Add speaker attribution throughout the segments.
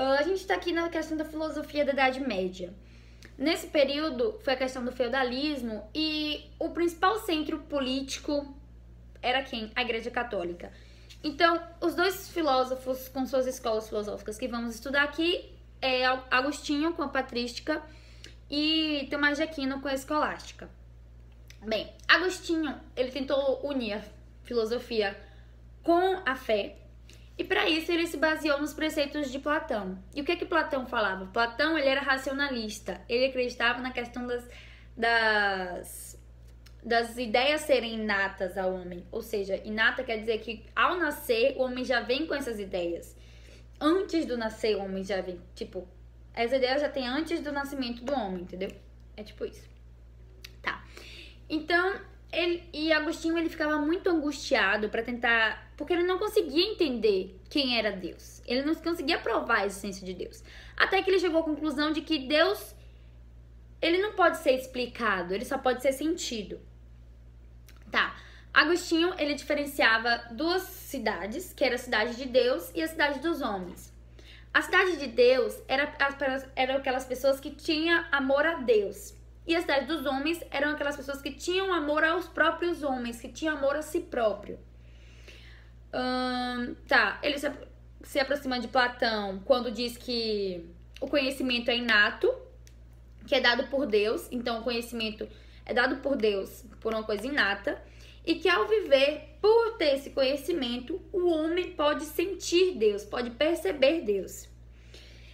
Speaker 1: A gente está aqui na questão da filosofia da Idade Média. Nesse período foi a questão do feudalismo e o principal centro político era quem? A Igreja Católica. Então, os dois filósofos com suas escolas filosóficas que vamos estudar aqui é Agostinho com a patrística e Tomás de Aquino com a escolástica. Bem, Agostinho, ele tentou unir a filosofia com a fé e para isso ele se baseou nos preceitos de Platão. E o que Platão falava? Platão, ele era racionalista, ele acreditava na questão das ideias serem inatas ao homem. Ou seja, inata quer dizer que ao nascer o homem já vem com essas ideias. Antes do nascer o homem já vem, tipo, as ideias já tem antes do nascimento do homem, entendeu? É tipo isso. Tá. Então, Agostinho, ele ficava muito angustiado para tentar, porque ele não conseguia entender quem era Deus. Ele não conseguia provar a existência de Deus. Até que ele chegou à conclusão de que Deus, ele não pode ser explicado, ele só pode ser sentido. Tá. Agostinho, ele diferenciava duas cidades, que era a cidade de Deus e a cidade dos homens. A cidade de Deus eram aquelas pessoas que tinham amor a Deus. E a cidade dos homens eram aquelas pessoas que tinham amor aos próprios homens, que tinham amor a si próprio. Ele se aproxima de Platão quando diz que o conhecimento é inato, que é dado por Deus. Então, o conhecimento é dado por Deus por uma coisa inata. E que ao viver, por ter esse conhecimento, o homem pode sentir Deus, pode perceber Deus.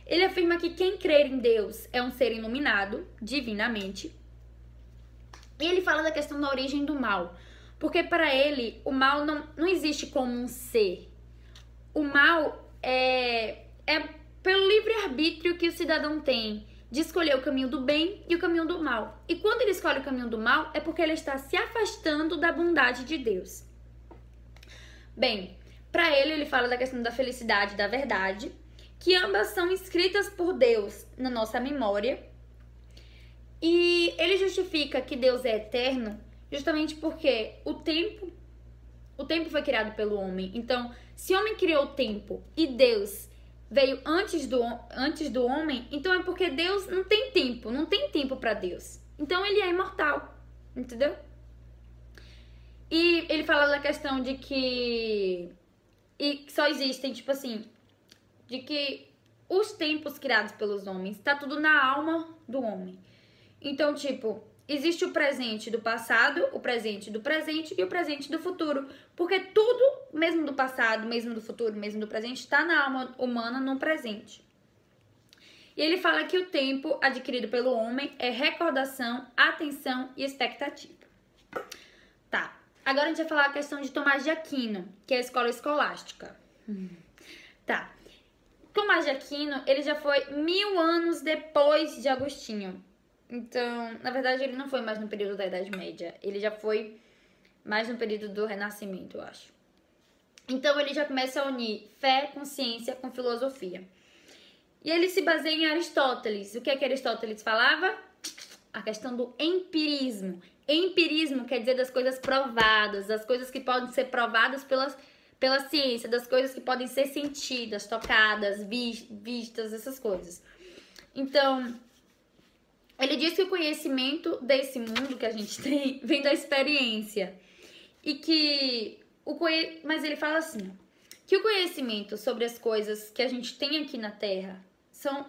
Speaker 1: Ele afirma que quem crer em Deus é um ser iluminado, divinamente. E ele fala da questão da origem do mal. Porque para ele, o mal não existe como um ser. O mal é pelo livre-arbítrio que o cidadão tem de escolher o caminho do bem e o caminho do mal. E quando ele escolhe o caminho do mal, é porque ele está se afastando da bondade de Deus. Bem, para ele fala da questão da felicidade e da verdade, que ambas são escritas por Deus na nossa memória. E ele justifica que Deus é eterno justamente porque o tempo foi criado pelo homem. Então, se o homem criou o tempo e Deus veio antes do homem, então é porque Deus não tem tempo para Deus. Então ele é imortal, entendeu? E ele fala da questão de que só existem, tipo assim, de que os tempos criados pelos homens, tá tudo na alma do homem. Então, tipo, existe o presente do passado, o presente do presente e o presente do futuro. Porque tudo, mesmo do passado, mesmo do futuro, mesmo do presente, está na alma humana no presente. E ele fala que o tempo adquirido pelo homem é recordação, atenção e expectativa. Tá. Agora a gente vai falar a questão de Tomás de Aquino, que é a escola escolástica. Tá. Tomás de Aquino, ele já foi 1000 anos depois de Agostinho. Então, na verdade, ele não foi mais no período da Idade Média. Ele já foi mais no período do Renascimento, eu acho. Então, ele já começa a unir fé com ciência, com filosofia. E ele se baseia em Aristóteles. O que é que Aristóteles falava? A questão do empirismo. Empirismo quer dizer das coisas provadas, das coisas que podem ser provadas pela ciência, das coisas que podem ser sentidas, tocadas, vistas, essas coisas. Então, ele diz que o conhecimento desse mundo que a gente tem vem da experiência. Mas ele fala assim, que o conhecimento sobre as coisas que a gente tem aqui na Terra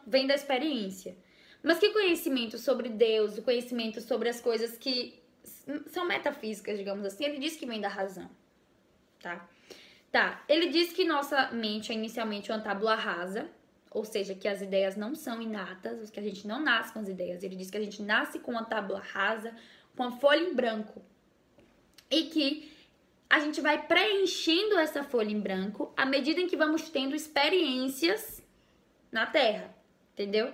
Speaker 1: vem da experiência. Mas que o conhecimento sobre Deus, o conhecimento sobre as coisas que são metafísicas, digamos assim, ele diz que vem da razão. Tá. Ele diz que nossa mente é inicialmente uma tábula rasa, ou seja, que as ideias não são inatas, que a gente não nasce com as ideias. Ele diz que a gente nasce com uma tábua rasa, com a folha em branco. E que a gente vai preenchendo essa folha em branco à medida em que vamos tendo experiências na Terra, entendeu?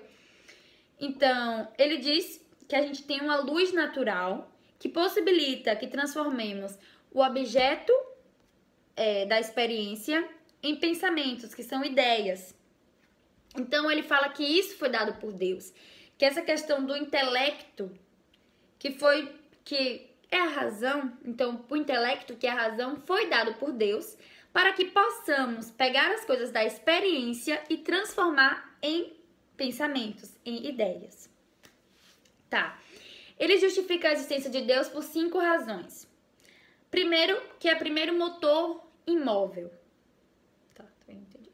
Speaker 1: Então, ele diz que a gente tem uma luz natural que possibilita que transformemos o objeto da experiência em pensamentos, que são ideias. Então, ele fala que isso foi dado por Deus. Que essa questão do intelecto, que é a razão, então, o intelecto, que é a razão, foi dado por Deus, para que possamos pegar as coisas da experiência e transformar em pensamentos, em ideias. Tá. Ele justifica a existência de Deus por 5 razões. Primeiro, que é primeiro motor imóvel. Tá, entendi.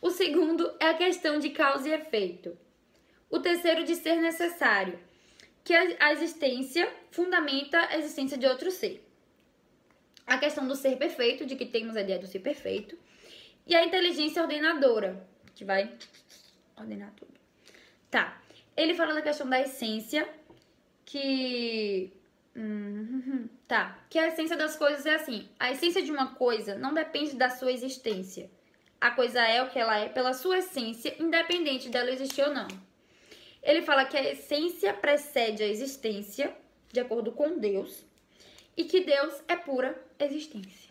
Speaker 1: O segundo é a questão de causa e efeito. O terceiro, de ser necessário, que a existência fundamenta a existência de outro ser. A questão do ser perfeito, de que temos a ideia do ser perfeito. E a inteligência ordenadora, que vai ordenar tudo. Tá. Ele fala da questão da essência, que... Tá. Que a essência das coisas é assim. A essência de uma coisa não depende da sua existência. A coisa é o que ela é pela sua essência, independente dela existir ou não. Ele fala que a essência precede a existência, de acordo com Deus, e que Deus é pura existência.